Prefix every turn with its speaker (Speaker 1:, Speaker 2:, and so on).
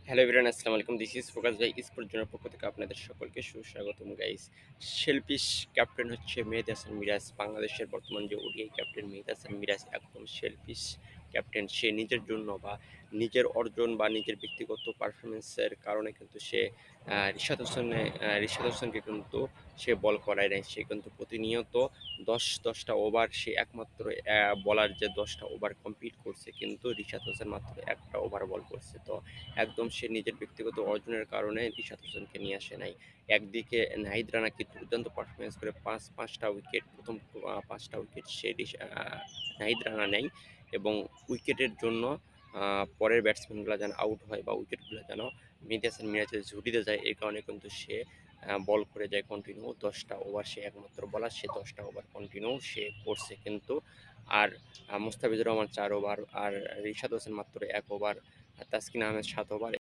Speaker 1: Hello everyone, আসসালামু আলাইকুম। This is focus ভাই স্পোর্ট জোনের পক্ষ থেকে আপনাদের সকলকে সুস্বাগতম গাইস। শেলফিশ ক্যাপ্টেন হচ্ছে মেহেদী হাসান মিরাজ। বাংলাদেশের বর্তমান যে ওডিআই ক্যাপ্টেন মেহেদী হাসান মিরাজ একদম শেলফিশ ক্যাপ্টেন। সে নিজের জন্য বা নিজের অর্জন বা নিজের ব্যক্তিগত পারফরমেন্সের কারণে কিন্তু সে রিশাদ হোসেনকে কিন্তু সে বল করায় নাই। সে কিন্তু প্রতিনিয়ত ১০টা ওভার সে একমাত্র বলার যে ১০টা ওভার কমপ্লিট করছে, কিন্তু রিশাদ হোসেন মাত্র একটা ওভার বল করছে। তো একদম সে নিজের ব্যক্তিগত অর্জনের কারণে রিশাদ হোসেনকে নিয়ে আসে নাই। একদিকে নাহিদ রানা কি দুর্দান্ত পারফরমেন্স করে পাঁচটা উইকেট, প্রথম ৫টা উইকেট সে নাহিদ রানা নেয় এবং উইকেটের জন্য পরের ব্যাটসম্যানগুলো যেন আউট হয় বা উইকেটগুলো যেন মেহেদী হাসান মিরাজের ঝুঁটিতে যায়, এই কারণে কিন্তু সে বল করে যায় কন্টিনিউ ১০টা ওভার। সে একমাত্র বলার, সে ১০টা ওভার কন্টিনিউ সে করছে কিন্তু। আর মুস্তাফিজুর রহমান ৪ ওভার, আর রিশাদ হোসেন মাত্র ১ ওভার, তাসকিন আহমেদ ৭ ওভার।